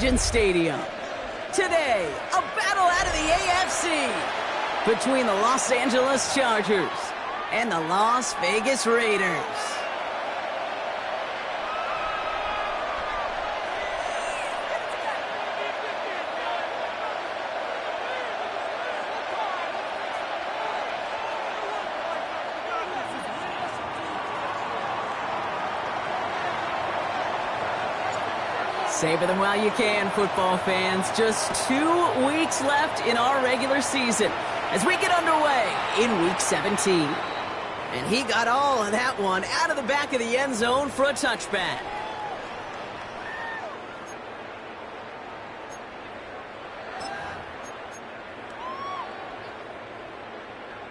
Allegiant Stadium. Today, a battle out of the AFC between the Los Angeles Chargers and the Las Vegas Raiders. Savor them while you can, football fans. Just 2 weeks left in our regular season as we get underway in Week 17. And he got all of that one out of the back of the end zone for a touchback.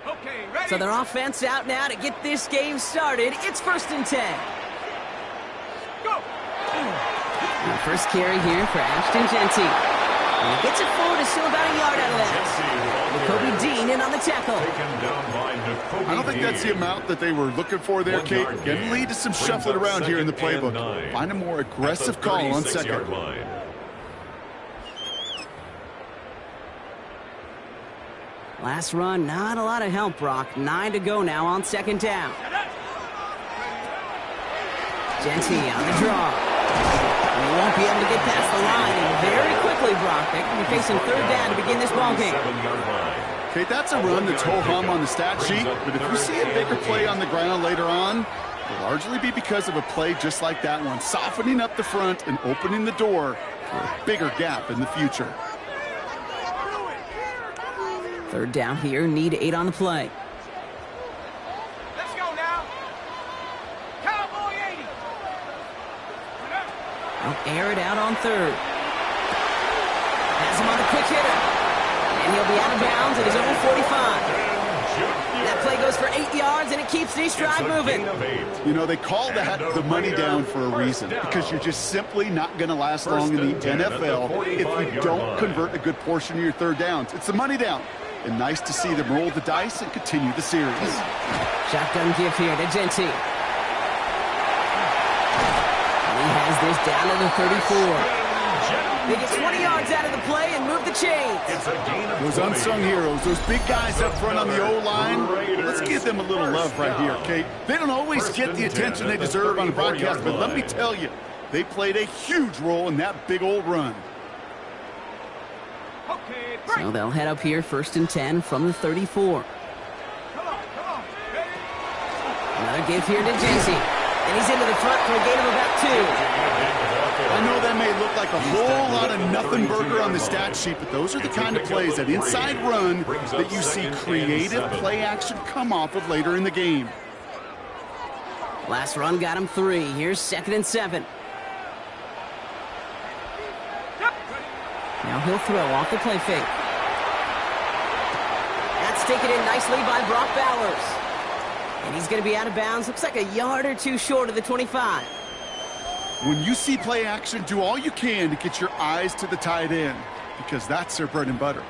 Okay, ready? So their offense out now to get this game started. It's 1st and 10. Go! And the first carry here for Ashton Genty. And he gets it forward, is still about a yard out of that. Kobe Dean in on the tackle. I don't think that's the amount that they were looking for there, Kate. Can lead to some shuffling around here in the playbook. Find a more aggressive call on second. Last run, not a lot of help, Brock. 9 to go now on 2nd down. Genty on the draw. He won't be able to get past the line, and very quickly, Brock, they can be facing 3rd down to begin this ballgame. Okay, that's a run that's ho-hum on the stat sheet, but if we see a bigger play on the ground later on, it'll largely be because of a play just like that one, softening up the front and opening the door for a bigger gap in the future. 3rd down here, need 8 on the play. Let's go now. Cowboy 80. They'll air it out on 3rd. Has him on the quick hitter. And he'll be out of bounds at his own 45. That play goes for 8 yards, and it keeps the stride moving. You know, they call that the money down for a reason, because you're just simply not going to last long in the NFL if you don't convert a good portion of your 3rd downs. It's the money down. And nice to see them roll the dice and continue the series. Shotgun give here to Genty. And he has this down to the 34. They get 20 yards out of the play and move the chains. Those unsung heroes, those big guys up front on the O-line, let's give them a little love right here, Kate. They don't always get the attention they deserve on the broadcast, but let me tell you, they played a huge role in that big old run. So they'll head up here 1st and 10 from the 34. Another give here to Genty. And he's into the front for a gain of about 2. I know that may look like a whole lot of nothing burger on the stat sheet, but those are the kind of plays, that inside run, that you see creative play action come off of later in the game. Last run got him 3. Here's 2nd and 7. Now he'll throw off the play fake. That's taken in nicely by Brock Bowers. And he's going to be out of bounds. Looks like a yard or 2 short of the 25. When you see play action, do all you can to get your eyes to the tight end, because that's their bread and butter.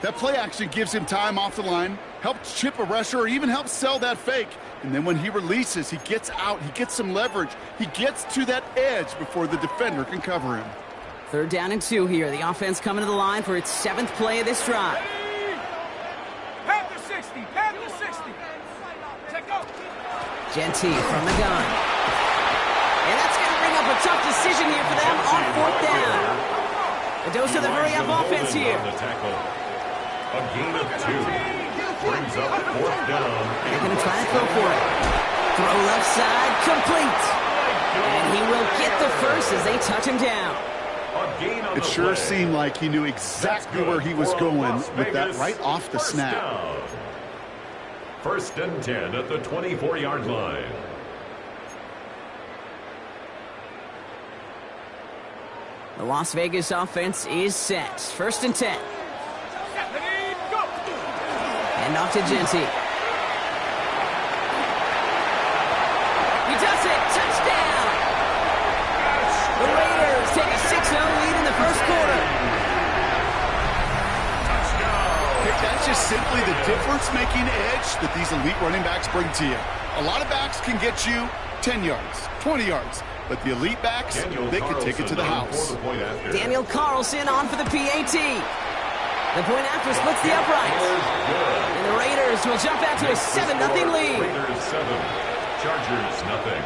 That play action gives him time off the line, helps chip a rusher, or even helps sell that fake. And then when he releases, he gets out, he gets some leverage. He gets to that edge before the defender can cover him. 3rd down and 2 here. The offense coming to the line for its 7th play of this drive. Panther 60, Panther 60. Check go. Genty from the gun. And that's going to bring up a tough decision here for them on 4th down. A dose of the hurry-up offense here. A gain of 2. Brings up 4th down. They're going to try to throw for it. Throw left side, complete. And he will get the first as they touch him down. It sure seemed like he knew exactly where he was going with that right off the snap. 1st and 10 at the 24-yard line. The Las Vegas offense is set. 1st and 10. And off to Genty. He does it. Touchdown. The Raiders take a 6-0 lead in the 1st quarter. That's just simply the difference-making edge that these elite running backs bring to you. A lot of backs can get you 10 yards, 20 yards. But the elite backs, they could take it to the house. Daniel Carlson on for the PAT. The point after splits the uprights. And the Raiders will jump out to a 7-0 lead. Raiders 7, Chargers nothing.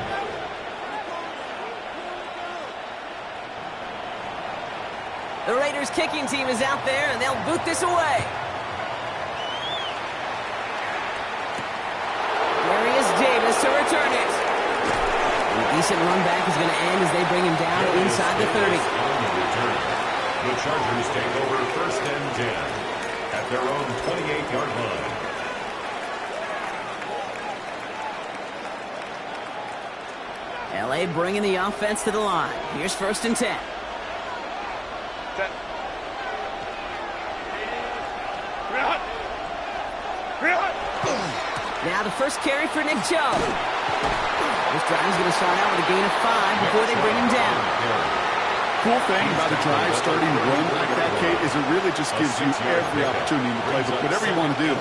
The Raiders kicking team is out there, and they'll boot this away. Darius Davis to return it. A decent run back is going to end as they bring him down inside the 30. The Chargers take over 1st and 10 at their own 28-yard line. LA bringing the offense to the line. Here's 1st and 10. Now the first carry for Nick Chubb. This drive is going to start out with a gain of 5 before they bring him down. Cool thing about a drive starting to run like that, Kate, is it really just gives you every opportunity to play with whatever you want to do.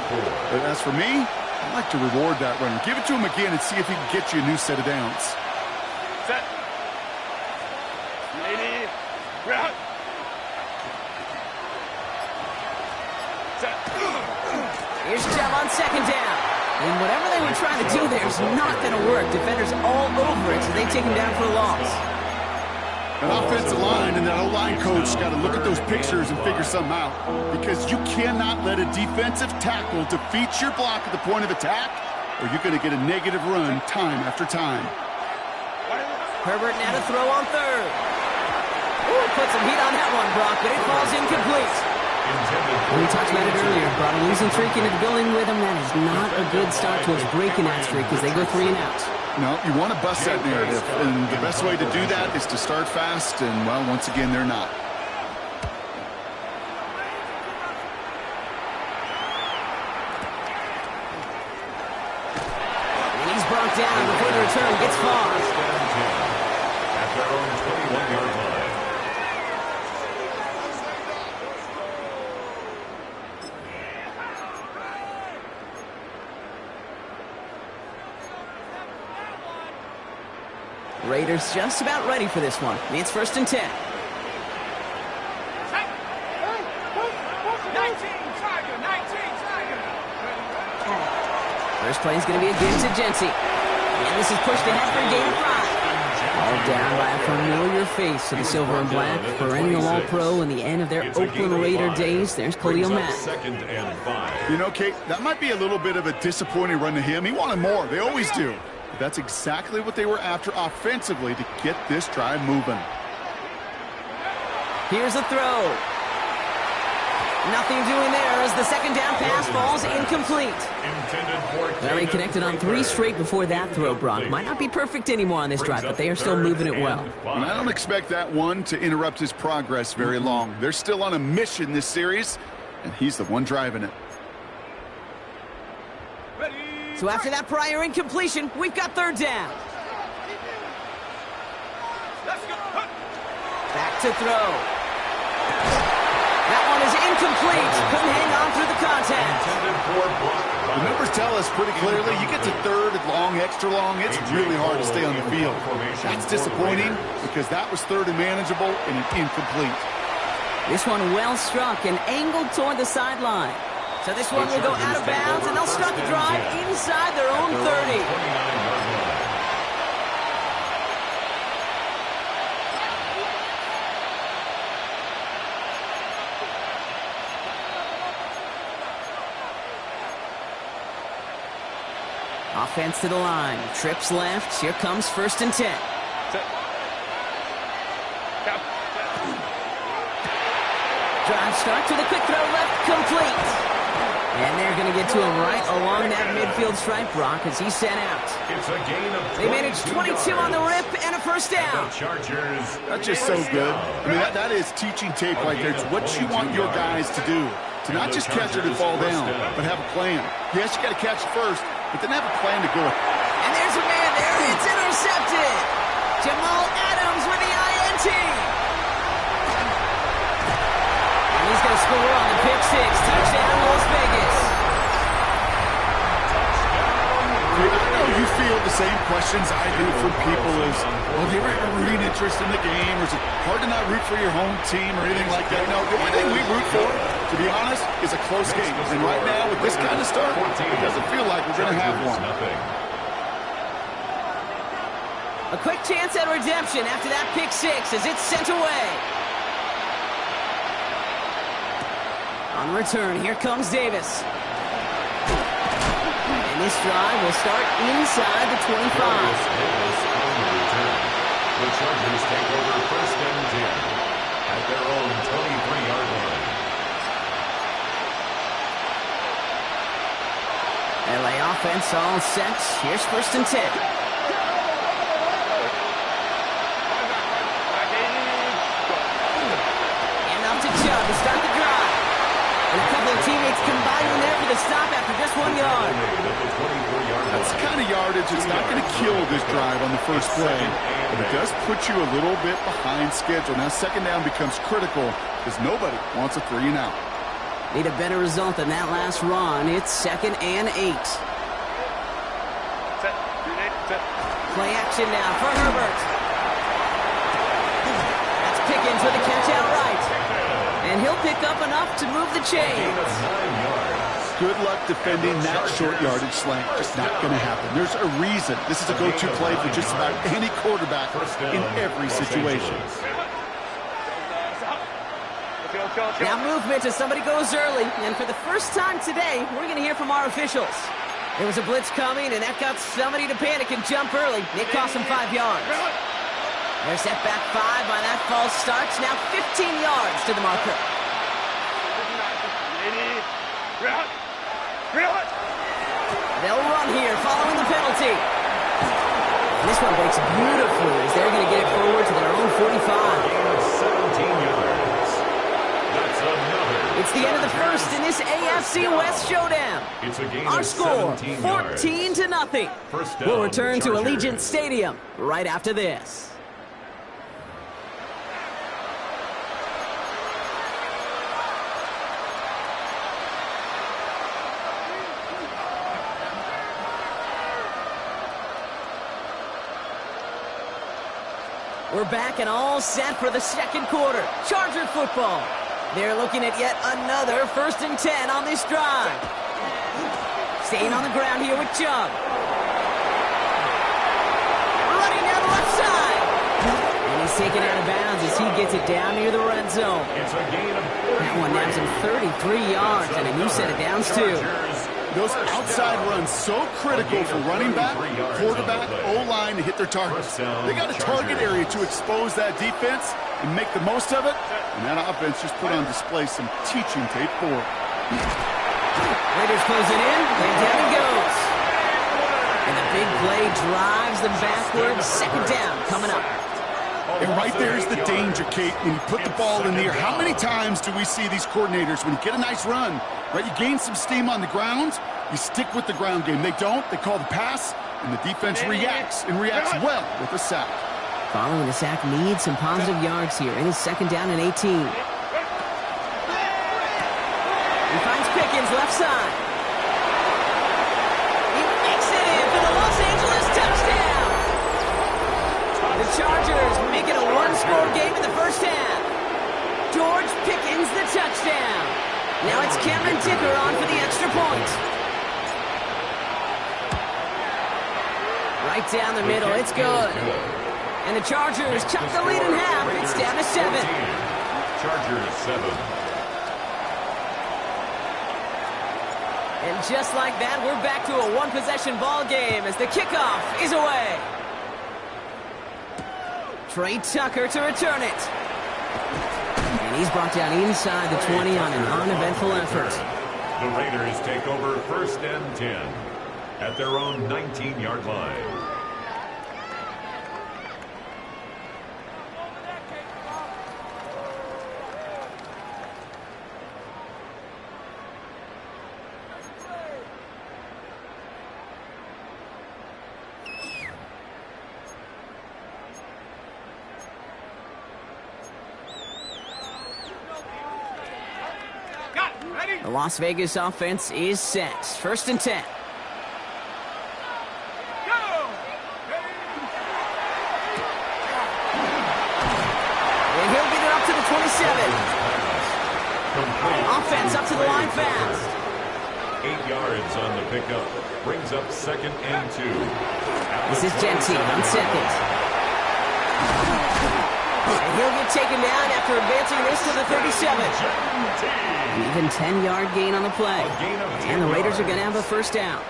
But as for me, I like to reward that runner. Give it to him again and see if he can get you a new set of downs. Set. Lady. Route. Set. Here's Chubb on 2nd down. And whatever they were trying to do there is not going to work. Defenders all over it, so they take him down for a loss. An offensive line and that O-line coach got to look at those pictures and figure something out. Because you cannot let a defensive tackle defeat your block at the point of attack, or you're going to get a negative run time after time. Herbert now to throw on 3rd. Ooh, put some heat on that one, Brock, but it falls incomplete. We talked about it earlier. Brought a losing streak into the building with them. That is not a good start towards breaking that streak as they go 3 and out. No, you want to bust that narrative, and the best way to do that is to start fast, and, well, once again, they're not. And he's brought down before the return gets far. At their own 21-yard line. Raiders just about ready for this one. It's 1st and 10. 19, Tiger, 19, Tiger. First play is going to be a give to Jency. And this is pushed ahead for a gain of 5. All down by a familiar face to the silver and black. Perennial All-Pro in the end of their Oakland Raider days. There's Khalil Mack. 2nd and 5. You know, Kate, that might be a little bit of a disappointing run to him. He wanted more. They always do. But that's exactly what they were after offensively to get this drive moving. Here's a throw. Nothing doing there as the 2nd down pass falls incomplete. Well, he connected on 3 straight before that throw, Brock. Might not be perfect anymore on this drive, but they are still moving it well. And I don't expect that one to interrupt his progress very long. They're still on a mission this series, and he's the one driving it. So after that prior incompletion, we've got 3rd down. Let's go. Back to throw. That one is incomplete. Couldn't hang on through the contact. The numbers tell us pretty clearly, you get to 3rd and long, extra long, it's really hard to stay on the field. That's disappointing because that was 3rd and manageable and an incomplete. This one well struck and angled toward the sideline. So this one will go out of bounds, and they'll start the drive inside their own 30. Offense to the line. Trips left. Here comes 1st and 10. Drive start to the quick throw left, complete. And they're going to get to him right along that midfield stripe, Brock, as he's sent out. It's a gain of 22 They managed 22 on the rip and a 1st down. That's just so good. I mean, that is teaching tape right there. It's what you want your guys to do. To not just catch it and fall down, but have a plan. Yes, you got to catch it first, but then have a plan to go. And there's a man there. It's intercepted. Jamal Adams with the INT. And he's going to score on the pick 6. Touchdown, Las Vegas. I know you feel know the same questions I do from people is, well, do you ever have a rooting interest in the game, or is it hard to not root for your home team or anything like that? No, the only thing we root for, to be honest, is a close game. And right now, with this kind of start, it doesn't feel like we're going to have one. A quick chance at redemption after that pick six as it's sent away. On return, here comes Davis. And this drive will start inside the 25. The Chargers take over first and 10 at their own 23-yard line. LA offense all set. Here's first and 10. To Chubb to start the drive. And a couple of teammates combining there for the stop after just 1 yard. That's the kind of yardage that's not going to kill this drive on the first play, but it does put you a little bit behind schedule. Now second down becomes critical because nobody wants a 3 and out. Need a better result than that last run. It's 2nd and 8. Play action now for Herbert. That's Pickens with a catch outright. And he'll pick up enough to move the chains. Good luck defending that short yardage slant. Just not going to happen. There's a reason. This is a go-to play for just about any quarterback in every situation. Now movement as somebody goes early. And for the first time today, we're going to hear from our officials. There was a blitz coming, and that got somebody to panic and jump early. It cost them 5 yards. They're set back 5 by that false start. Now 15 yards to the marker. They'll run here following the penalty. This one breaks beautifully as they're going to get it forward to their own 45. Gain of 17 yards. That's another. It's the end of the first in this AFC West showdown. It's a gain Our of score, 17 14 to nothing. First down, We'll return to Chargers. Allegiant Stadium right after this. We're back and all set for the second quarter. Charger football. They're looking at yet another 1st and 10 on this drive. Staying on the ground here with Chubb. Running down the left side. And he's taken out of bounds as he gets it down near the red zone. It's a gain of That one nabs him 33 yards and a new set of downs too. Those outside runs so critical for running back, quarterback, O-line to hit their targets. They got a target area to expose that defense and make the most of it. And that offense just put on display some teaching tape for it. Raiders closing in, and down he goes. And the big play drives them backwards. Second down coming up. And right there is the danger, Kate, when you put the ball in the air. How many times do we see these coordinators, when you get a nice run, right, you gain some steam on the ground, you stick with the ground game. They don't. They call the pass, and the defense reacts, and reacts well with a sack. Following the sack needs some positive yards here. It is 2nd down and 18. He finds Pickens left side. He makes it in for the Los Angeles touchdown. The Chargers make it a one-score game in the first half. George Pickens the touchdown. Now it's Cameron Dicker on for the extra point. Right down the middle, it's good. And the Chargers cut the lead in half. It's down to 7. Chargers 7. And just like that, we're back to a one-possession ball game as the kickoff is away. Trey Tucker to return it. And he's brought down inside the 20 on an uneventful effort. The Raiders take over 1st and 10 at their own 19-yard line. The Las Vegas offense is set. 1st and 10. Go! the line fast. 8 yards on the pickup. Brings up 2nd and 2. This is Genty on 2nd. And he'll get taken down after advancing this to the 37. An even 10-yard gain on the play. And the Raiders are going to have a first down.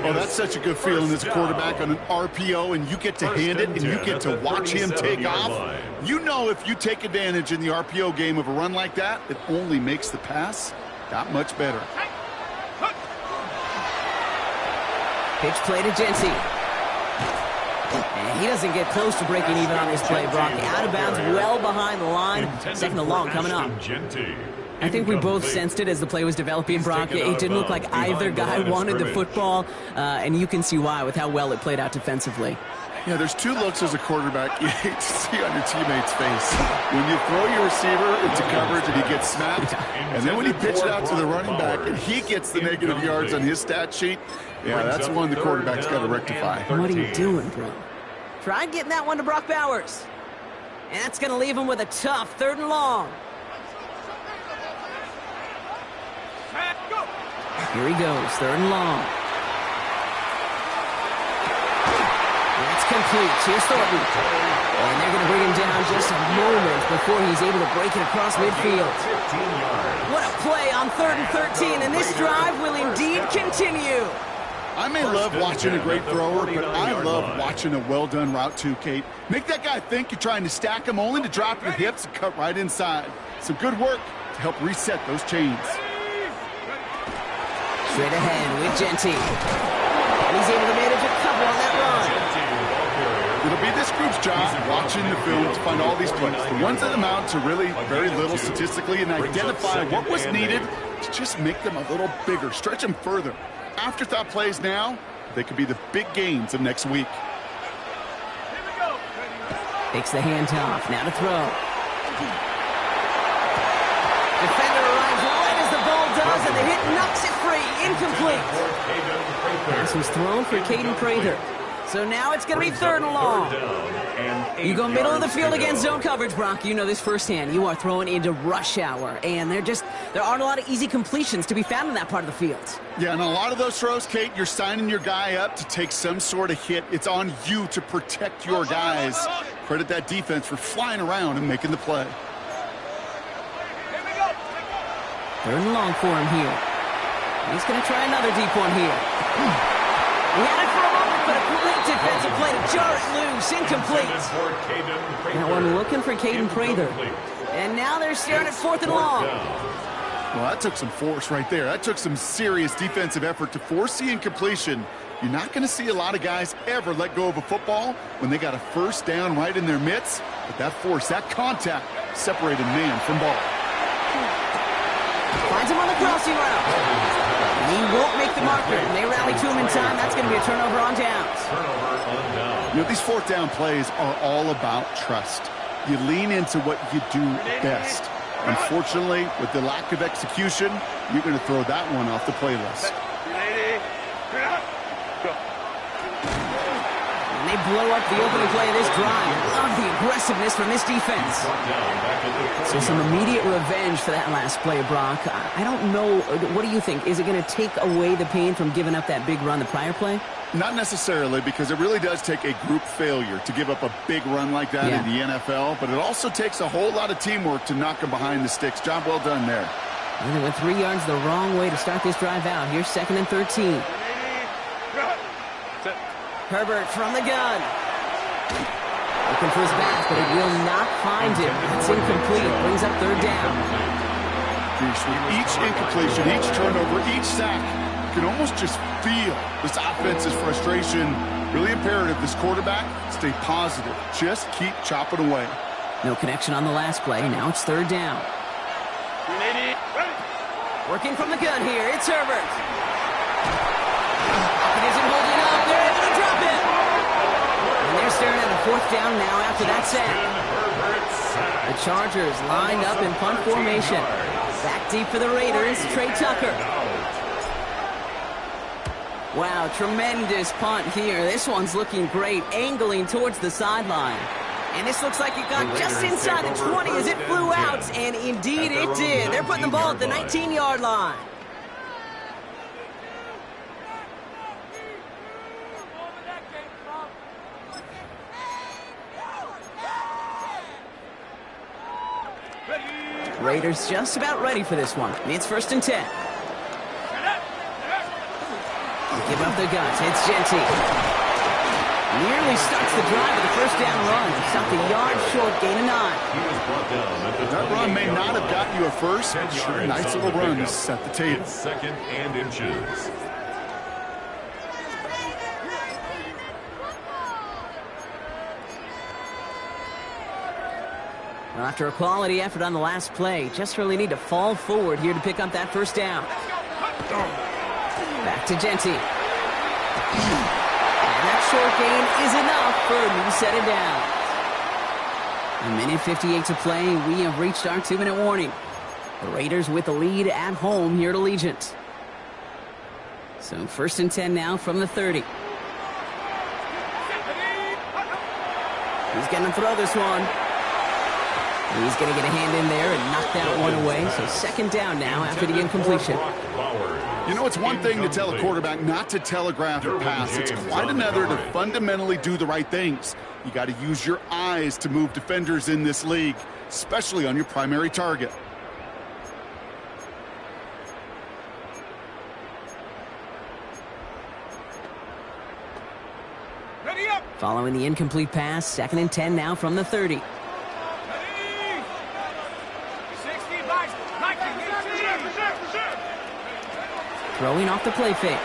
Oh, that's such a good feeling as a quarterback on an RPO, and you get to hand it, and you get to watch him take off. You know if you take advantage in the RPO game of a run like that, it only makes the pass that much better. Pitch play to Genty. And he doesn't get close to breaking even on this play, Brock. Out of bounds, well behind the line. 2nd and long coming up. I think we both sensed it as the play was developing, Brock. It didn't look like either guy wanted the football, and you can see why with how well it played out defensively. Yeah, there's 2 looks as a quarterback you hate to see on your teammate's face. When you throw your receiver into coverage and he gets snapped, and then when you pitch it out to the running back and he gets the negative yards on his stat sheet, yeah, that's one the quarterback's got to rectify. What are you doing, bro? Try getting that one to Brock Bowers. And that's going to leave him with a tough 3rd and long. Here he goes, 3rd and long. That's complete. Here's Thornton. And they're going to bring him down just a moment before he's able to break it across midfield. What a play on 3rd and 13, and this drive will indeed continue. I may love watching a great thrower, but I love watching a well-done route too, Kate. Make that guy think you're trying to stack him only to drop your hips and cut right inside. Some good work to help reset those chains. Straight ahead with Genty. And he's able to manage a couple on that run. It'll be this group's job watching the film to find all these plays. The ones that amount to really very little statistically and identify what was needed to just make them a little bigger, stretch them further. Afterthought plays now, they could be the big gains of next week. Takes the handoff, now to throw. Defender arrives right as the ball does, and the hit knocks it free. Incomplete. Pass was thrown for Caden Prather. So now it's going to be 3rd and long. You go middle of the field against zone coverage, Brock. You know this firsthand. You are throwing into rush hour, and there aren't a lot of easy completions to be found in that part of the field. Yeah, and a lot of those throws, Kate, you're signing your guy up to take some sort of hit. It's on you to protect your guys. Credit that defense for flying around and making the play. 3rd and long for him here. He's going to try another deep one here. He had it for a moment, but a great defensive play to jar it loose. Incomplete. That one looking for Caden Prather. And now they're staring at 4th and long. Well, that took some force right there. That took some serious defensive effort to force the incompletion. You're not going to see a lot of guys ever let go of a football when they got a 1st down right in their midst. But that force, that contact, separated man from ball. Finds him on the crossing route. And he won't make the marker. And they rally to him in time. That's going to be a turnover on downs. You know, these 4th down plays are all about trust. You lean into what you do best. Unfortunately, with the lack of execution, you're going to throw that one off the playlist. And they blow up the opening play of this drive. Love the aggressiveness from this defense. So some immediate revenge for that last play, Brock. I don't know. What do you think? Is it going to take away the pain from giving up that big run the prior play? Not necessarily, because it really does take a group failure to give up a big run like that in the NFL, but it also takes a whole lot of teamwork to knock them behind the sticks. Job well done there. And they went 3 yards the wrong way to start this drive out. Here's 2nd and 13. Herbert from the gun. Looking for his back, but it will not find him. It's incomplete. Brings up 3rd down. With each incompletion, each turnover, each sack, you can almost just feel this offense's frustration. Really imperative, this quarterback, stay positive. Just keep chopping away. No connection on the last play. Now it's 3rd down. Working from the gun here. It's Herbert. It isn't holding up. They're able to drop it. And they're staring at a 4th down now after that sack. The Chargers lined up in punt formation. Back deep for the Raiders, Trey Tucker. Wow, tremendous punt here. This one's looking great, angling towards the sideline. And this looks like it got just inside the 20 as it flew out, and indeed it did. They're putting the ball at the 19-yard line. Raiders just about ready for this one. It's 1st and 10. Give up the guts. It's Genty. Nearly starts the drive with the first down run. Stopped a yard short, gain of 9. That run may not have got you a first, but sure, nice little run to set the table. 2nd and inches. Well, after a quality effort on the last play, just really need to fall forward here to pick up that first down. Back to Genty. And that short gain is enough for a new set of downs. 1:58 to play. We have reached our 2-minute warning. The Raiders with the lead at home here at Allegiant. So 1st and 10 now from the 30. He's going to throw this one. He's going to get a hand in there and knock that one away. So 2nd down now after the incompletion. You know, it's one thing to tell a quarterback not to telegraph a pass. It's quite another to fundamentally do the right things. You got to use your eyes to move defenders in this league, especially on your primary target. Following the incomplete pass, 2nd and 10 now from the 30. Throwing off the play fake.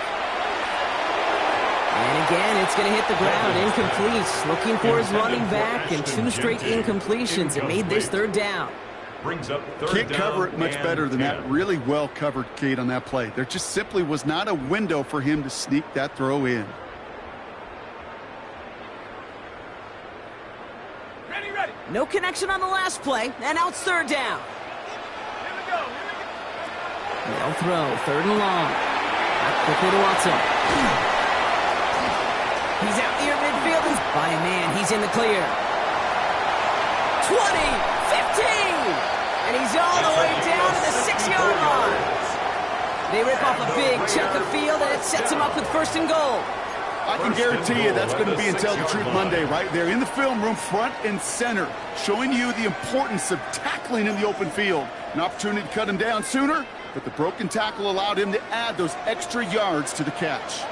And again, it's going to hit the ground, incomplete. Looking for his running back, and 2 straight incompletions. It made this 3rd down. Can't cover it much better than that. Really well covered, Kate, on that play. There just simply was not a window for him to sneak that throw in. No connection on the last play, and now it's 3rd down. They'll throw, 3rd and long. Quickly to Watson. He's out near midfield. By a man, he's in the clear. 20, 15, and he's all the way down to the 6-yard line. They rip off a big chunk of field, and it sets him up with 1st and goal. I can guarantee you that's going to be in Tell the Truth Monday right there in the film room, front and center, showing you the importance of tackling in the open field. An opportunity to cut him down sooner, but the broken tackle allowed him to add those extra yards to the catch.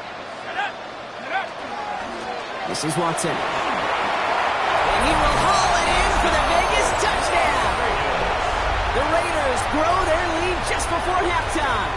This is Watson. And he will haul it in for the Vegas touchdown. The Raiders grow their lead just before halftime.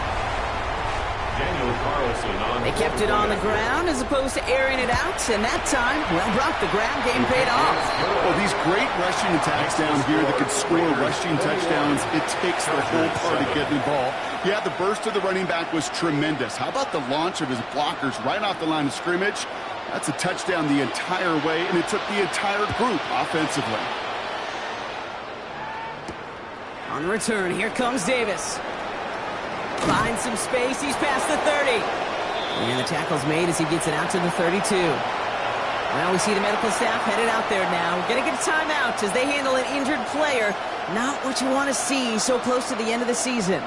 They kept it on the ground as opposed to airing it out, and that time, well, Brock, the ground game paid off. Well, these great rushing attacks down here that could score rushing touchdowns, it takes the whole party getting involved. Yeah, the burst of the running back was tremendous. How about the launch of his blockers right off the line of scrimmage? That's a touchdown the entire way, and it took the entire group offensively. On the return, here comes Davis. Finds some space, he's past the 30. And the tackle's made as he gets it out to the 32. Well, we see the medical staff headed out there now. We're going to get a timeout as they handle an injured player. Not what you want to see so close to the end of the season.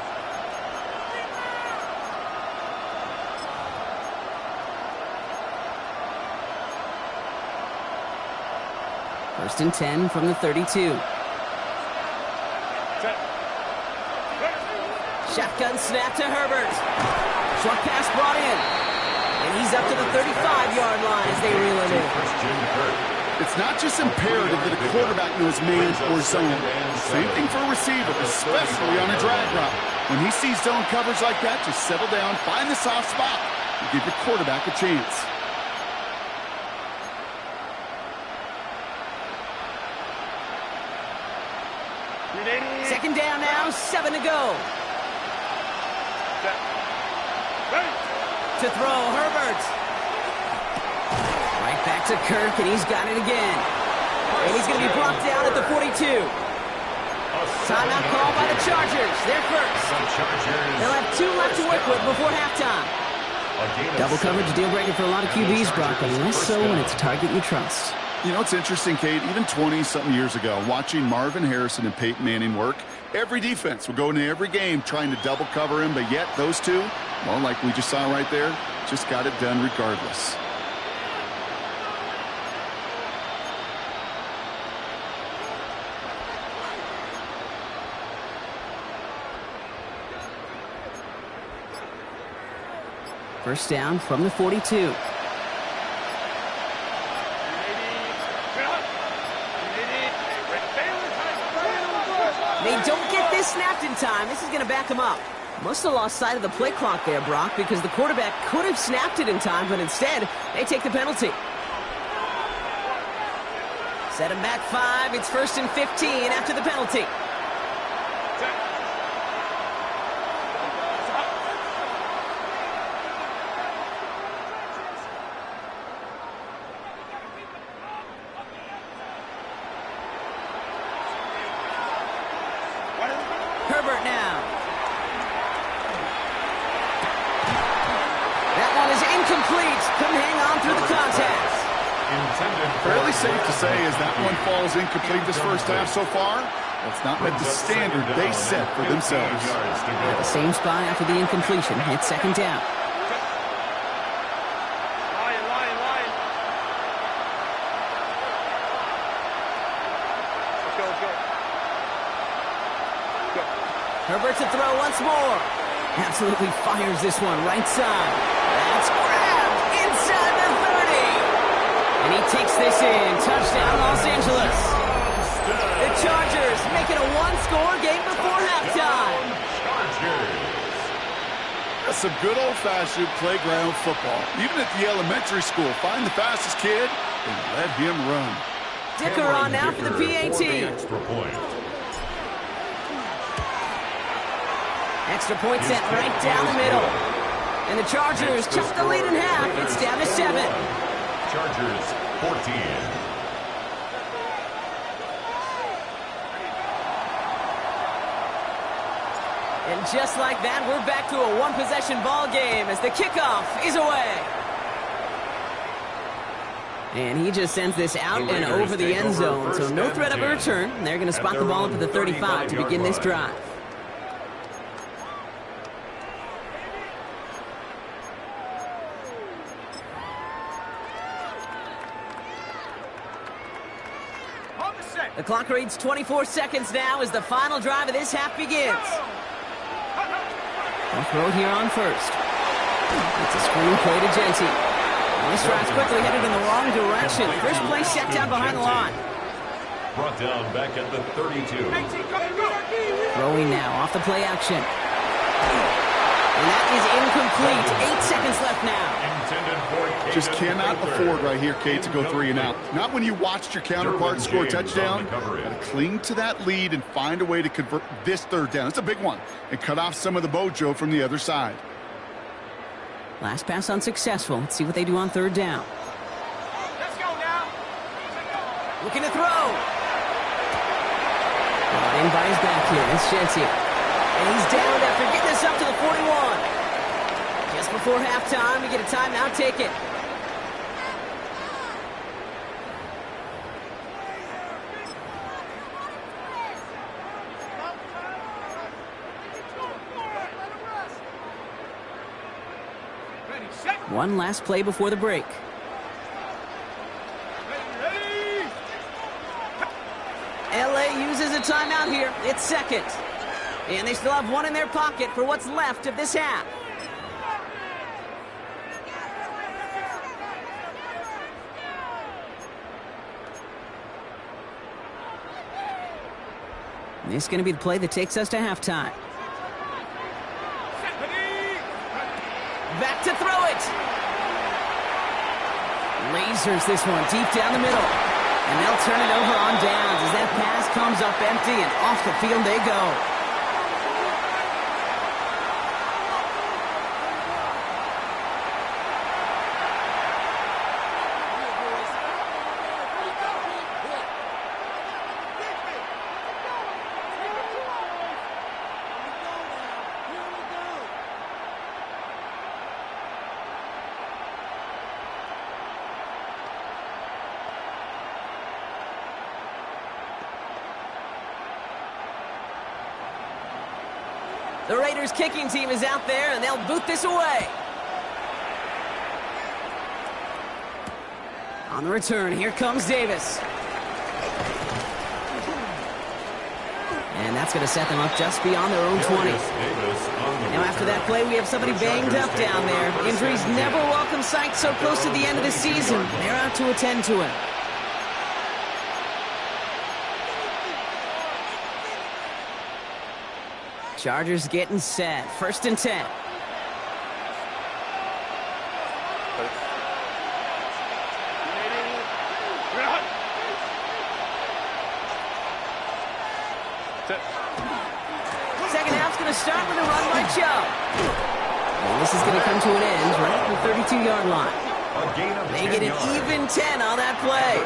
First and 10 from the 32. Shotgun snap to Herbert. Short pass brought in. And he's up to the 35-yard line as they reel it in. It's not just imperative that a quarterback knows man or zone. Same thing for a receiver, especially on a drag route. When he sees zone coverage like that, just settle down, find the soft spot, and give your quarterback a chance. Second down now, 7 to go. To throw, Herbert. Right back to Kirk, and he's got it again. And he's going to be brought down at the 42. Timeout call by the Chargers. They're first. They'll have 2 left to work with before halftime. Double coverage, deal breaker for a lot of QBs, Brock, but less so when it's a target you trust. You know, it's interesting, Kate, even 20-something years ago, watching Marvin Harrison and Peyton Manning work, every defense would go into every game trying to double cover him, but yet those two, well, like we just saw right there, just got it done regardless. First down from the 42. They don't get this snapped in time. This is going to back them up. Must have lost sight of the play clock there, Brock, because the quarterback could have snapped it in time, but instead, they take the penalty. Set him back 5. It's 1st and 15 after the penalty. Herbert now. That one is incomplete. Couldn't hang on through the contact. Fairly safe to say as that one falls incomplete this first half so far. That's not met the standard they set for themselves. At the same spot after the incompletion. It's 2nd down. Herbert to throw once more. Absolutely fires this one right side. That's grabbed inside the 30. And he takes this in. Touchdown, Los Angeles. The Chargers make it a one-score game before halftime. That's some good old-fashioned playground football. Even at the elementary school, find the fastest kid and let him run. Dicker on now for the PAT. Extra point set right down the middle. And the Chargers chop the lead in half. It's down to 7. Chargers 14. And just like that, we're back to a one-possession ball game as the kickoff is away. And he just sends this out and over the end zone, so no threat of a return. They're going to spot the ball up at the 35 to begin this drive. The clock reads 24 seconds now as the final drive of this half begins. They'll throw it here on first. It's a screen play to Genty. This drive's quickly headed in the wrong direction. First play set down behind the line. Brought down back at the 32. Throwing now off the play action. And that is incomplete. 8 seconds left now. Just cannot afford right here, Kate, to go 3 and out. Not when you watched your counterpart score a touchdown. Got to cling to that lead and find a way to convert this 3rd down. It's a big one. And cut off some of the mojo from the other side. Last pass unsuccessful. Let's see what they do on 3rd down. Let's go now. Looking to throw. Brought in by his back here. It's Genty. And he's down after getting this up to the 41. Just before halftime, we get a timeout. Take it. One last play before the break. LA uses a timeout here. It's 2nd. And they still have one in their pocket for what's left of this half. This is going to be the play that takes us to halftime. Back to throw it. Lasers this one deep down the middle. And they'll turn it over on downs as that pass comes up empty and off the field they go. The Raiders kicking team is out there, and they'll boot this away. On the return, here comes Davis. And that's going to set them up just beyond their own 20. Now after that play, we have somebody banged up down there. Injuries never welcome sight so close to the end of the season. They're out to attend to him. Chargers getting set. 1st and 10. Second half's going to start with a run by Chubb. And this is going to come to an end right at the 32-yard line. They get an even 10 on that play.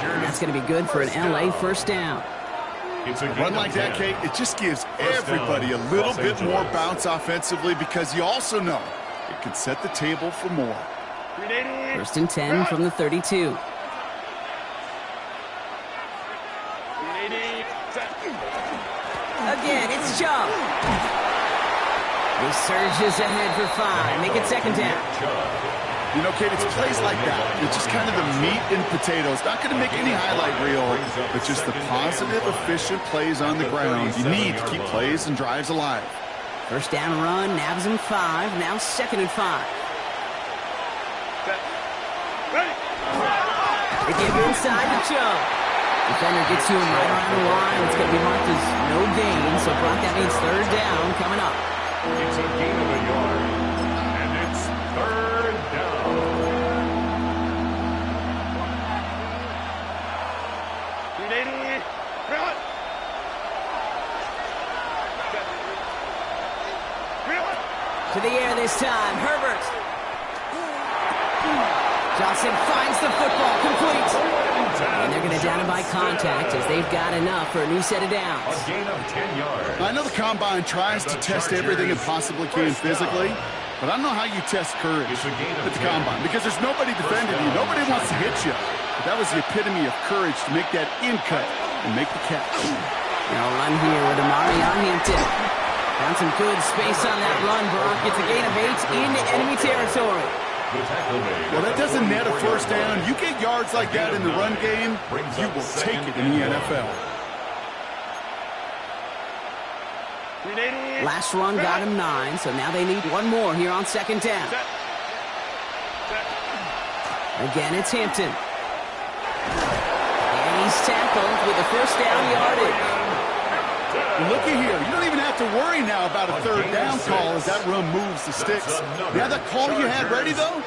And that's going to be good for an LA first down. A run like that, Kate, it just gives everybody a little bit more bounce offensively because you also know it can set the table for more. 1st and 10 from the 32. Again, it's Chubb. He surges ahead for 5. Make it 2nd down. You know, Kate, it's plays like that. It's just kind of the meat and potatoes. Not going to make any highlight reel, but just the positive, efficient plays on the ground. You need to keep plays and drives alive. 1st down run, nabs him 5. Now 2nd and 5. They give it inside to Chubb. Defender gets to him right around the line. It's going to be marked as no gain. So, Brock, that means 3rd down coming up. It's a gain of a yard. And it's 3rd down. To the air this time. Herbert. Johnson finds the football complete. And they're going to down him by contact as they've got enough for a new set of downs. A gain of 10 yards. I know the Combine tries to test everything it possibly can physically, but I don't know how you test courage at the Combine because there's nobody defending you. Nobody wants to hit you. But that was the epitome of courage to make that in cut and make the catch. Now run here with Amari on Hampton. Found some good space on that run. Brock gets a gain of 8 into enemy territory. Well, that doesn't net a first down. You get yards like that in the run game, you will take it in the NFL. Last run got him 9, so now they need one more here on 2nd down. Again, it's Hampton. And he's tackled with a 1st down yardage. Looky here. You don't even have to worry now about a 3rd down call as that run moves the sticks. You have that call you had ready, though?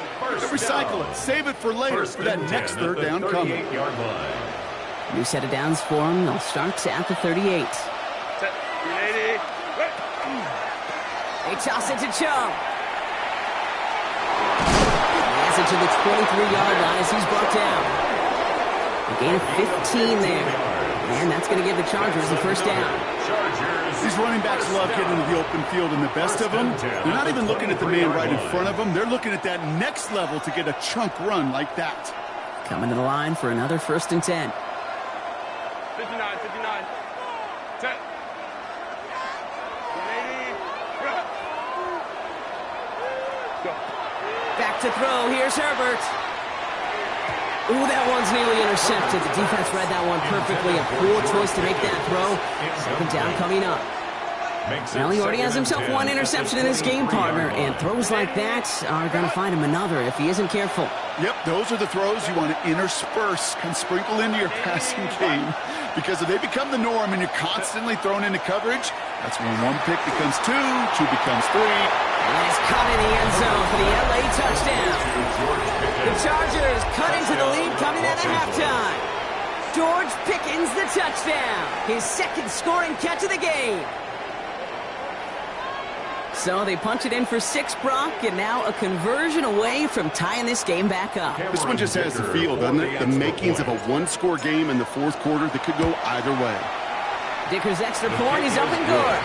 Recycle it. Save it for later for that next 3rd down coming. New set of downs for him. They'll start at the 38. They toss it to Chubb. Pass it to the 23-yard line as he's brought down. A gain of 15 there. And that's going to give the Chargers the 1st down. These running backs love getting into the open field, and the best of them, they're not even looking at the man right in front of them. They're looking at that next level to get a chunk run like that. Coming to the line for another 1st and 10. 59. Set. Back to throw. Here's Herbert. Ooh, that one's nearly intercepted. The defense read that one perfectly. A poor choice to make that throw. 2nd down coming up. Well, he already has himself one interception in his game, partner, and throws like that are going to find him another if he isn't careful. Yep, those are the throws you want to intersperse and sprinkle into your passing game, because if they become the norm and you're constantly thrown into coverage, that's when 1 pick becomes 2, 2 becomes 3. And it's caught in the end zone for the LA touchdown. The Chargers cut into the lead coming out of halftime. George Pickens the touchdown. His 2nd scoring catch of the game. So they punch it in for 6, Brock, and now a conversion away from tying this game back up. This one just has the feel, doesn't it? The makings of a 1-score game in the 4th quarter that could go either way. Dicker's extra point is up and good.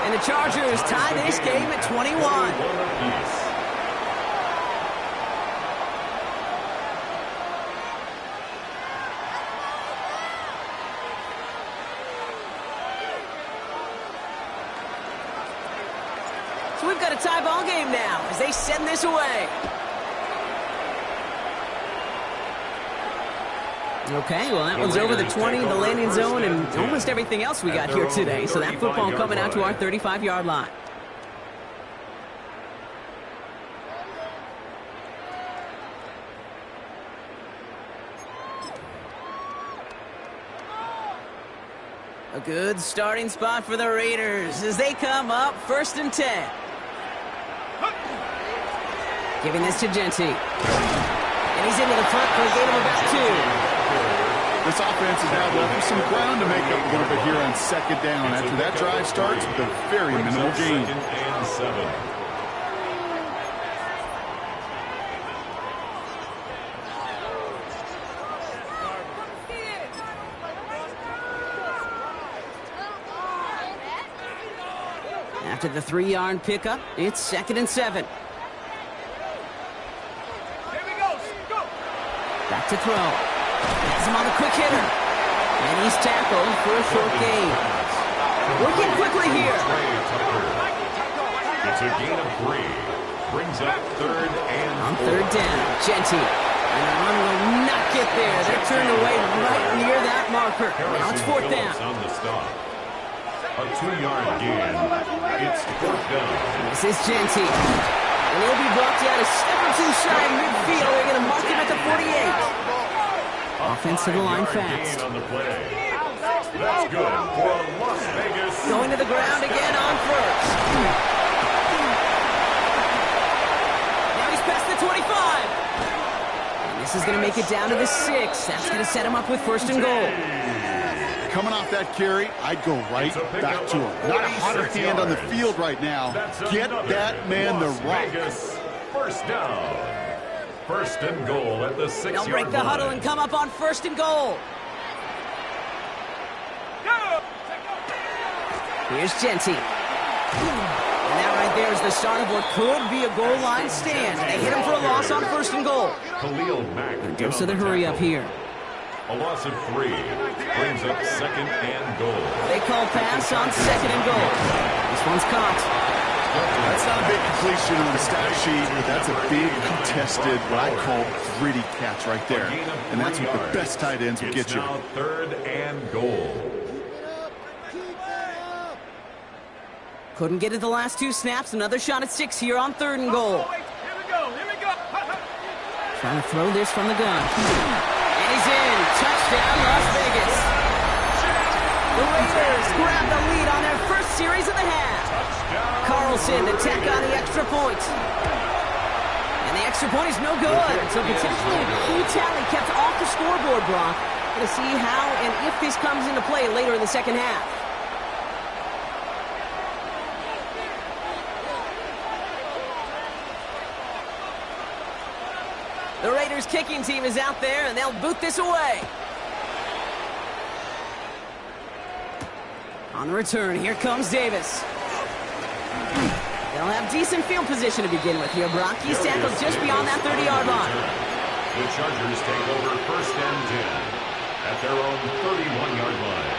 And the Chargers tie this game at 21. So we've got a tie ball game now as they send this away. Okay, well, that one's over the 20, the landing zone, and almost everything else we got here today. So that football coming out to our 35-yard line. A good starting spot for the Raiders as they come up 1st and 10. Giving this to Genty. And he's into the front for a gain of about 2. This offense is now left with some ground to make up a little bit here on 2nd down after that drive starts with a very minimal gain. 2nd and 7. After the 3-yard pickup, it's 2nd and 7. Back to throw. Has him on the quick hitter. And he's tackled for a short gain. Working quickly here. It's a gain of 3. Brings up 3rd and 4. On 3rd down, Genty. And the run will not get there. They're turned away right near that marker. Now it's 4th down. On the stop. A 2-yard gain. It's 4th down. This is Genty. And he'll be brought down a step or 2 shy of midfield. They're going to mark him at the 48. Offense to the line fast. On the play. That's good for Las Vegas. Going to the ground again on 1st. Now he's past the 25. And this is going to make it down to the 6. That's going to set him up with 1st and goal. Coming off that carry, I'd go right back to him. Not a hotter hand on the field right now. Get that man the rock. 1st down. 1st and goal at the 6-yard line. They'll break the huddle and come up on 1st and goal. Here's Genty. And that right there is the start of what could be a goal line stand. They hit him for a loss on 1st and goal. Khalil Mack. Dose of the hurry up here. A loss of 3 brings up 2nd and goal. They call pass on 2nd and goal. This one's caught. That's not a big completion on the stat sheet, but that's a big contested, what I call gritty catch right there. And that's what the best tight ends will get you. Now 3rd and goal. Couldn't get it the last 2 snaps. Another shot at 6 here on 3rd and goal. Trying to throw this from the gun. And he's in. Touchdown, Las Vegas. The Raiders grab the lead on their first series of the half. Carlson to tack on the extra point. And the extra point is no good. So potentially a key tally kept off the scoreboard, Brock. Going to see how and if this comes into play later in the 2nd half. The Raiders kicking team is out there, and they'll boot this away. On the return, here comes Davis. They'll have decent field position to begin with here, Brock. He's tackled just beyond that 30-yard line. The Chargers take over 1st and 10 at their own 31-yard line.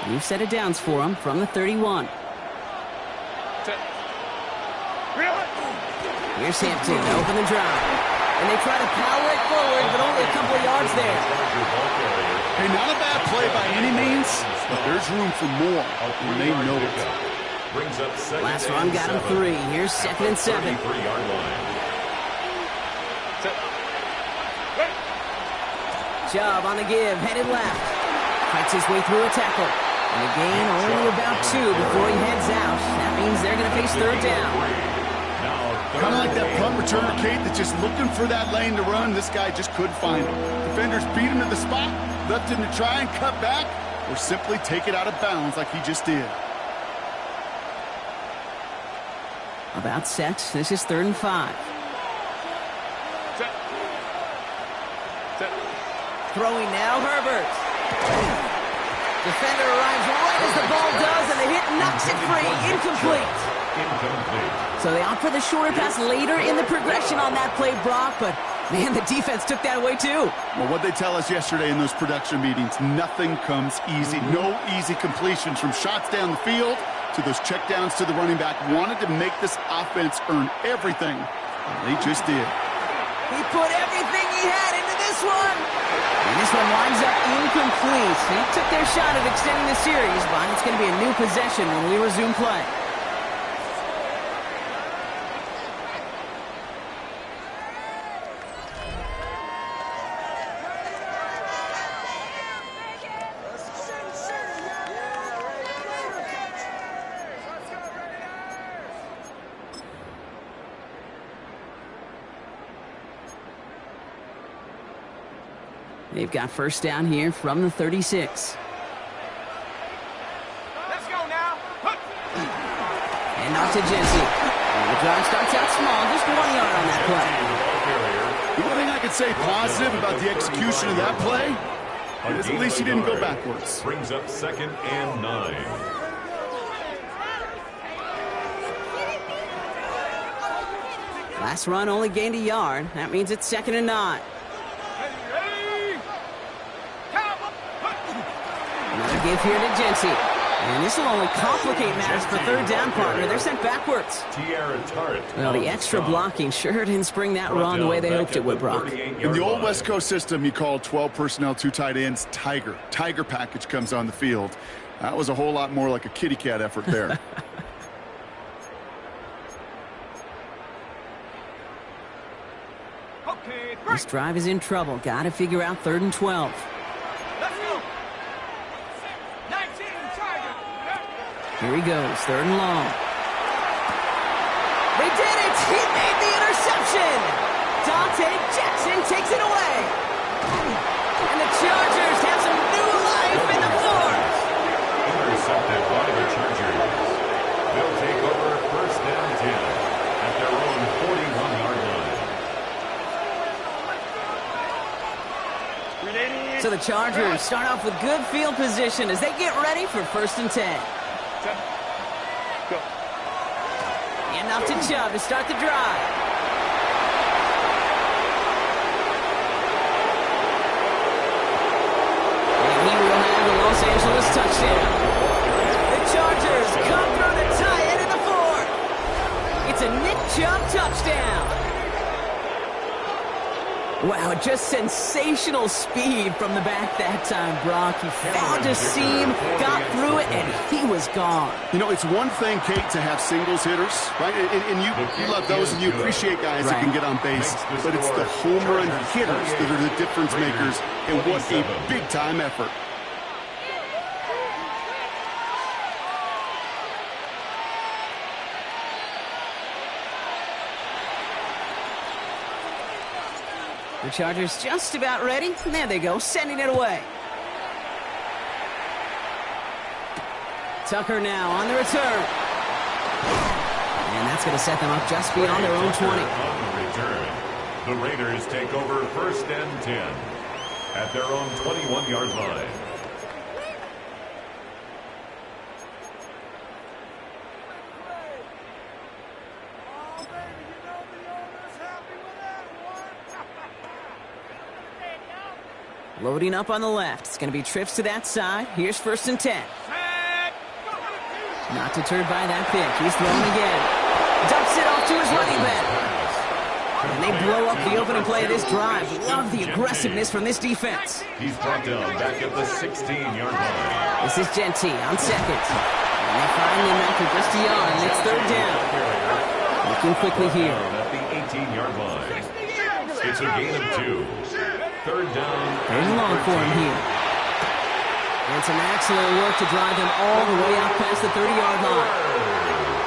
New set of downs for him from the 31. Here's Hampton to open the drive. And they try to power it forward, but only a couple of yards there. Hey, not a bad play by any means, but there's room for more, and they know it. Last run got him 3. Here's 2nd and 7. Chubb on the give, headed left. Fights his way through a tackle. And a gain only about 2 before he heads out. That means they're going to face 3rd down. Kind of like that punt returner, Kate, that's just looking for that lane to run. This guy just couldn't find it. Defenders beat him to the spot, left him to try and cut back, or simply take it out of bounds like he just did. About set. This is 3rd and 5. Throwing now, Herbert. Defender arrives right as the ball does, and the hit knocks it free. Incomplete. So they opt for the shorter pass later in the progression on that play, Brock, but Man, the defense took that away too. Well, what they tell us yesterday in those production meetings, nothing comes easy. No easy completions from shots down the field to those checkdowns to the running back. Wanted to make this offense earn everything, and they just did. He put everything he had into this one. And this one winds up incomplete. He took their shot at extending the series, but it's going to be a new possession when we resume play. They've got first down here from the 36. Let's go now. And off to Jesse. And the drive starts out small, just 1 yard on that play. The one thing I could say positive about the execution of that play is at least he didn't go backwards. Brings up 2nd and 9. Last run only gained a yard. That means it's 2nd and 9. Another give here to Jency. And this will only complicate matters for third down, partner. They're sent backwards. Well, the extra blocking sure didn't spring that run the way they hoped it would, Brock. In the old West Coast system, you call 12 personnel, 2 tight ends, Tiger. Tiger package comes on the field. That was a whole lot more like a kitty cat effort there. This drive is in trouble. Got to figure out 3rd and 12. Here he goes, 3rd and long. They did it! He made the interception! Dante Jackson takes it away! And the Chargers have some new life in the fourth! Intercepted by the Chargers. They'll take over first down 10 at their own 41-yard line. So the Chargers start off with good field position as they get ready for 1st and 10. Go. And off to Chubb to start the drive. And he will have the Los Angeles touchdown. The Chargers come through to tie it in the fourth. It's a Nick Chubb touchdown. Wow, just sensational speed from the back that time, Brock. He found a seam, got through it, and he was gone. You know, it's one thing, Kate, to have singles hitters, right? And you love those, and you appreciate guys that can get on base. But it's the home run hitters that are the difference makers, and what a big-time effort. The Chargers just about ready. And there they go, sending it away. Tucker now on the return. And that's going to set them up just beyond their own 20. On the return, the Raiders take over 1st and 10 at their own 21-yard line. Loading up on the left. It's going to be trips to that side. Here's 1st and 10. Not deterred by that pick. He's throwing again. Dumps it off to his running back. And they blow up the opening play of this drive. Love the aggressiveness from this defense. He's brought down back at the 16-yard line. This is Genty on 2nd. And they find him after just a yard, and it's 3rd down. Looking quickly here. At the 18-yard line. It's a gain of 2. 3rd down. 3rd and long for him here. And some excellent work to drive them all the way out past the 30-yard line.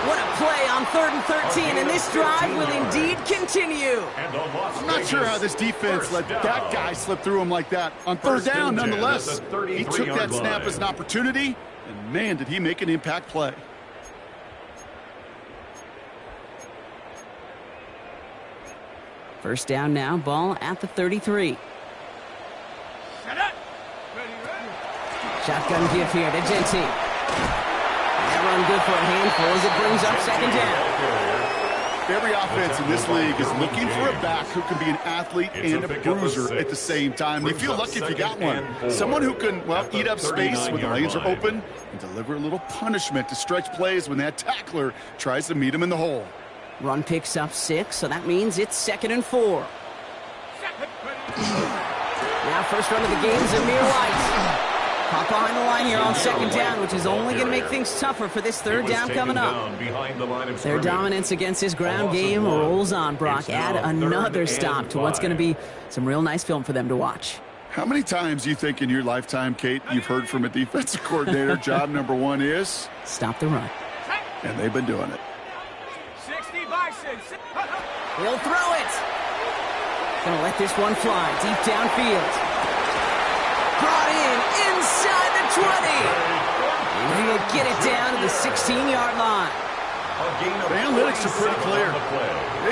What a play on 3rd and 13, and this drive will indeed continue. I'm not sure how this defense let that guy slip through him like that. On 3rd down, nonetheless, he took that snap as an opportunity, and man, did he make an impact play. First down now, ball at the 33. Shotgun give here to Genty. That run good for a handful as it brings up 2nd down. Every offense in this league is looking for a back who can be an athlete and a bruiser at the same time. You feel lucky if you got one. Someone who can, well, eat up space when the lanes are open and deliver a little punishment to stretch plays when that tackler tries to meet him in the hole. Run picks up 6, so that means it's 2nd and 4. Now first run of the game is Amir White. Pop behind the line here on 2nd down, which is only going to make things tougher for this 3rd down coming up. Their dominance against his ground game rolls on, Brock. Add another stop to what's going to be some real nice film for them to watch. How many times do you think in your lifetime, Kate, you've heard from a defensive coordinator, job number 1 is? Stop the run. And they've been doing it. 60 by 6. He'll throw it. Gonna let this one fly deep downfield. Brought in inside the 20. And he'll get it down to the 16-yard line. The analytics are pretty clear.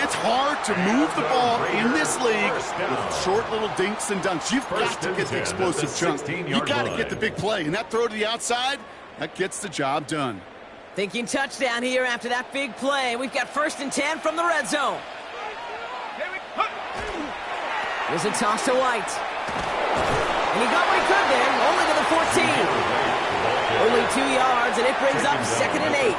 It's hard to move the ball in this league with short little dinks and dunks. You've got to get the explosive chunk. You've got to get the big play. And that throw to the outside, that gets the job done. Thinking touchdown here after that big play. We've got 1st and 10 from the red zone. There's a toss to White. And he got what he could there, only to the 14. Only 2 yards, and it brings up 2nd and 8.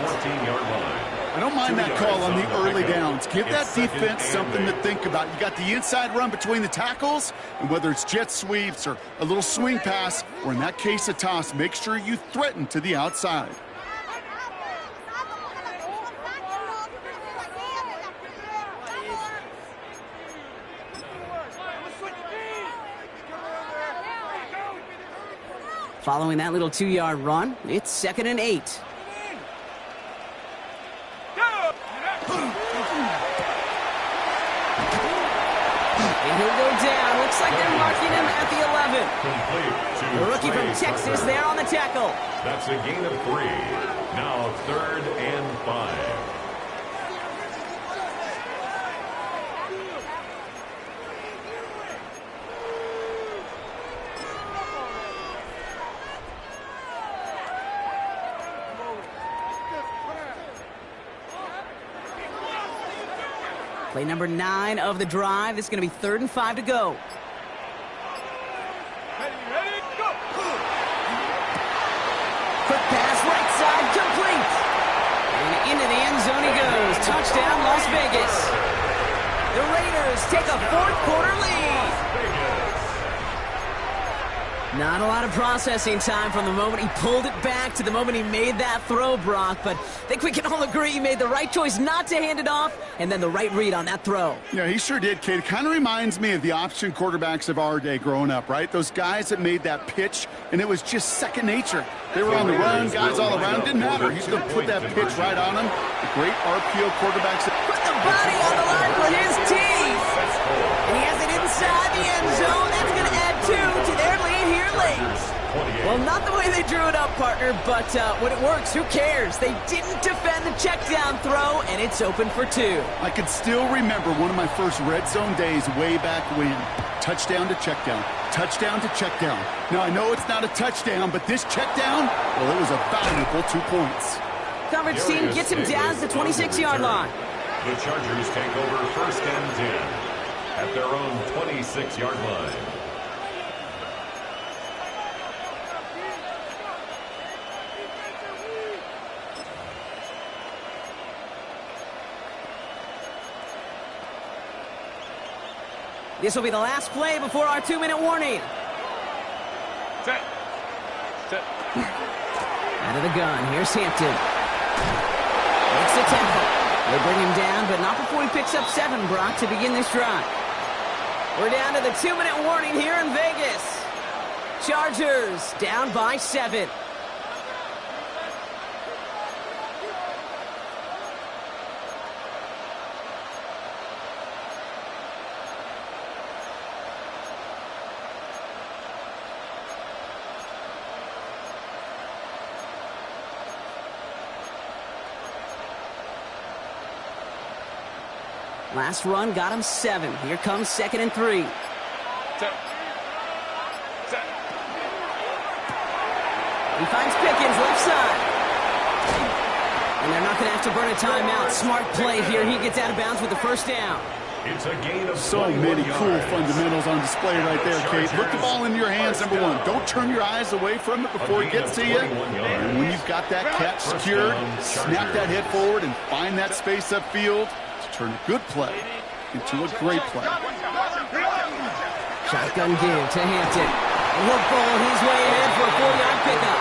I don't mind that call on the early downs. Give that defense something to think about. You got the inside run between the tackles, and whether it's jet sweeps or a little swing pass, or in that case a toss, make sure you threaten to the outside. Following that little 2-yard run, it's 2nd and 8. And he'll go down. Looks like they're marking him at the 11. The rookie from Texas there on the tackle. That's a gain of 3. Now 3rd and 5. Play number 9 of the drive. This is going to be 3rd and 5 to go. Ready, go! Quick pass, right side, complete. And into the end zone he goes. Touchdown, Las Vegas. The Raiders take a 4th quarter lead. Not a lot of processing time from the moment he pulled it back to the moment he made that throw, Brock. But I think we can all agree he made the right choice not to hand it off, and then the right read on that throw. Yeah, he sure did, Kate. It kind of reminds me of the option quarterbacks of our day growing up, right? Those guys that made that pitch, and it was just second nature. They were on the run, guys all around. It didn't matter. He's going to put that pitch right on them. The great RPO quarterbacks. Put the body on the line for his team. And he has it inside the end zone. That's going to add 2 to their lead here late. Well, not the way they drew it up, partner, but when it works, who cares? They didn't defend the check down throw, and it's open for 2. I can still remember one of my first red zone days way back when. Touchdown to check down. Touchdown to check down. Now, I know it's not a touchdown, but this check down, well, it was a valuable 2 points. Coverage team gets him down to the 26-yard line. The Chargers take over 1st and 10 at their own 26-yard line. This will be the last play before our 2-minute warning. Set. Out of the gun, here's Hampton. Makes the tackle. They bring him down, but not before he picks up 7, Brock, to begin this drive. We're down to the 2-minute warning here in Vegas. Chargers down by 7. Last run got him 7. Here comes 2nd and 3. Set. He finds Pickens left side. And they're not going to have to burn a timeout. Smart play here. He gets out of bounds with the first down. It's a gain of so many cool fundamentals on display right there, Kate. Put the ball in your hands, number one. Don't turn your eyes away from it before it gets to you. And when you've got that catch secured, snap that head forward and find that space upfield to turn a good play into a great play. Shotgun give to Hampton. Look ball his way ahead for a 40-yard pickup.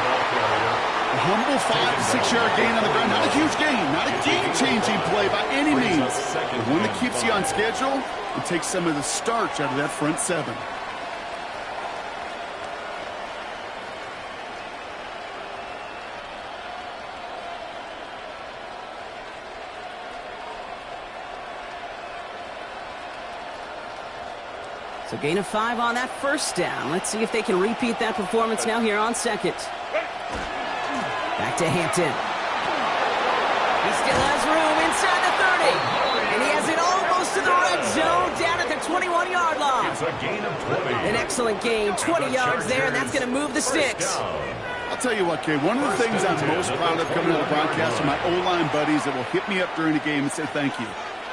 A humble 5 to 6 yard gain on the ground. Not a huge gain, not a game-changing play by any means, but one that keeps you on schedule and takes some of the starch out of that front seven. So gain of 5 on that first down. Let's see if they can repeat that performance now here on second. Back to Hampton. He still has room inside the 30. And he has it almost to the red zone down at the 21-yard line. It's a gain of 20. An excellent gain, 20 yards there, and that's going to move the sticks. I'll tell you what, Kay, one of the things I'm most proud of coming to the broadcast are my O-line buddies that will hit me up during the game and say thank you.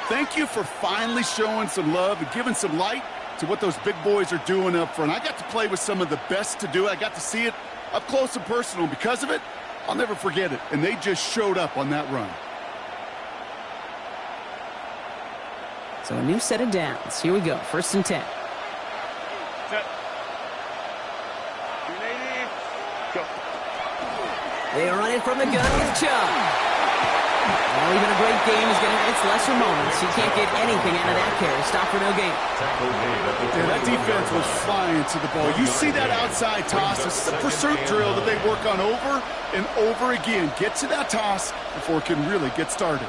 Thank you for finally showing some love and giving some light to what those big boys are doing up front. I got to play with some of the best to do it. I got to see it up close and personal. Because of it, I'll never forget it. And they just showed up on that run. So a new set of downs. Here we go. 1st and 10. Set. Go. They are running from the gun with Chubb. Well, even a great game is going to have its lesser moments. You can't get anything out of that carry. Stop for no gain. Yeah, that defense was flying to the ball. You see that outside toss. It's a pursuit drill that they work on over and over again. Get to that toss before it can really get started.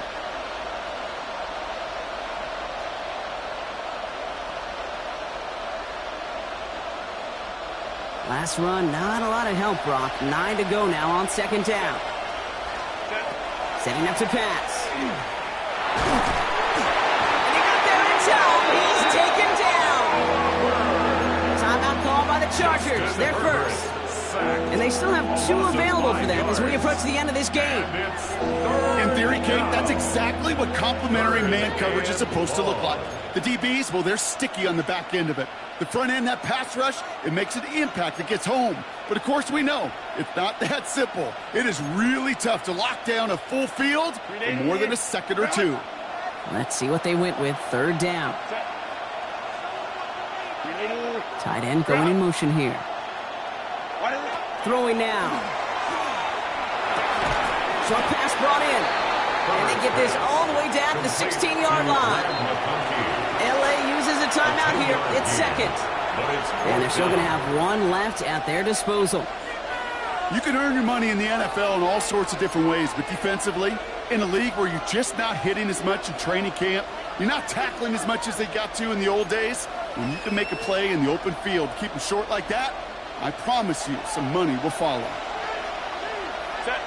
Last run, not a lot of help, Brock. 9 to go now on 2nd down. Setting up to pass. And he got there in time. He's taken down. Timeout called by the Chargers. They're first. And they still have 2 available for them as we approach the end of this game. In theory, Kate, that's exactly what complementary man coverage is supposed to look like. The DBs, well, they're sticky on the back end of it. The front end, that pass rush, it makes an impact. It gets home. But, of course, we know it's not that simple. It is really tough to lock down a full field in more than a second or 2. Let's see what they went with. 3rd down. Tight end going in motion here. Throwing now. Short pass brought in. And they get this all the way down to the 16-yard line. LA uses a timeout here. It's 2nd. And they're still going to have 1 left at their disposal. You can earn your money in the NFL in all sorts of different ways, but defensively, in a league where you're just not hitting as much in training camp, you're not tackling as much as they got to in the old days, when you can make a play in the open field, keep them short like that, I promise you some money will follow. Set.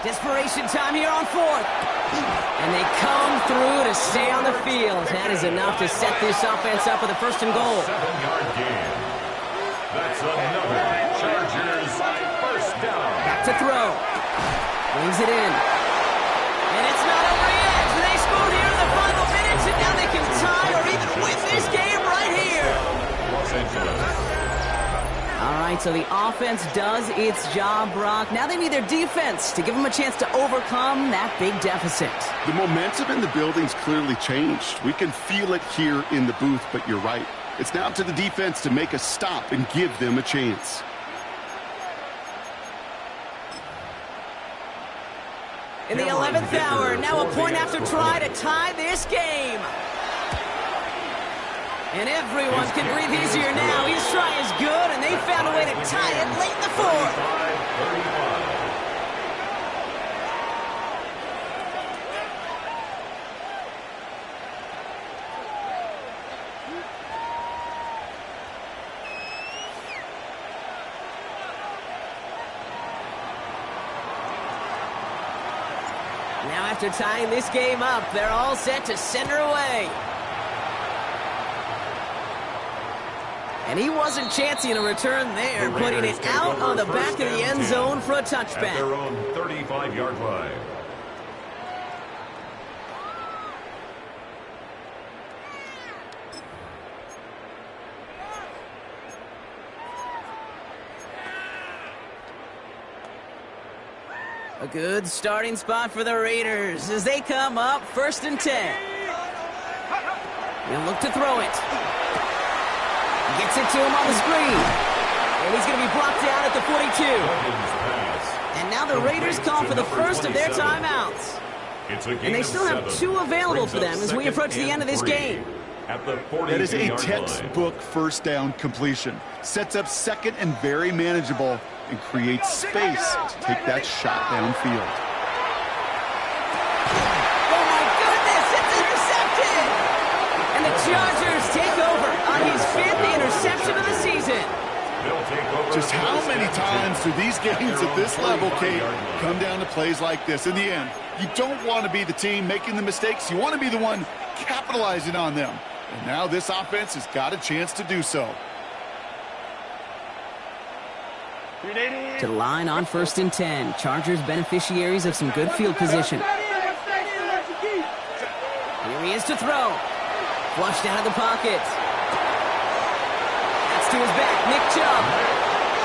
Desperation time here on 4th. And they come through to stay on the field. That is enough to set this offense up with a 1st and goal. 7-yard gain. That's another Chargers 1st down. Back to throw. Brings it in. And it's not over yet. So they score here in the final minutes, and now they can tie or even win this game right here. Los Angeles. All right, so the offense does its job, Brock. Now they need their defense to give them a chance to overcome that big deficit. The momentum in the building's clearly changed. We can feel it here in the booth, but you're right. It's now up to the defense to make a stop and give them a chance. In the 11th hour, now a point after try to tie this game. And everyone can breathe easier now. His try is good, and they found a way to tie it late in the 4th. 35. Now after tying this game up, they're all set to send her away. And he wasn't chancing a return there, The putting Raiders it take out over of the back first of the and end 10 zone for a at their touchback. own 35-yard line. A good starting spot for the Raiders as they come up 1st and 10. He'll look to throw it. Gets it to him on the screen. And he's going to be blocked down at the 42. And now the Raiders call for the first of their timeouts. And they still have 2 available for them as we approach the end of this game. That is a textbook first down completion. Sets up 2nd and very manageable and creates space to take that shot downfield. Oh my goodness, it's intercepted! And the Chargers take over on his 5th interception of the season. Just how many times do these games at this level, Kate, come down to plays like this? In the end, you don't want to be the team making the mistakes. You want to be the one capitalizing on them. And now this offense has got a chance to do so. To the line on 1st and 10. Chargers beneficiaries of some good field position. Here he is to throw. Flushed out of the pocket. That's to his back, Nick Chubb.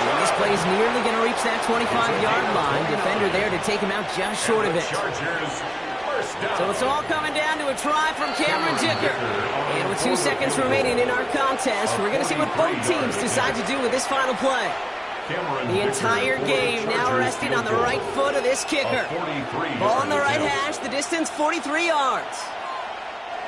And this play is nearly going to reach that 25-yard line. Defender there to take him out just short of it. So it's all coming down to a try from Cameron Dicker. And with 2 seconds remaining in our contest, we're going to see what both teams decide to do with this final play. The entire game now resting on the right foot of this kicker. Ball on the right hash, the distance 43 yards.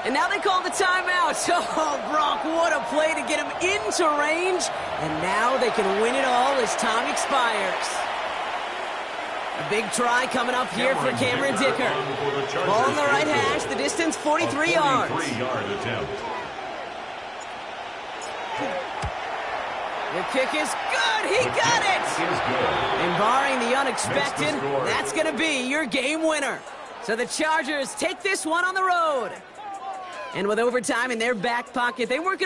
And now they call the timeout. Oh, Brock, what a play to get him into range. And now they can win it all as time expires. A big try coming up here for Cameron Dicker. Ball on the right hash, the distance 43 yards. The kick is good. He got it. And barring the unexpected, that's going to be your game winner. So the Chargers take this one on the road. And with overtime in their back pocket, they weren't going to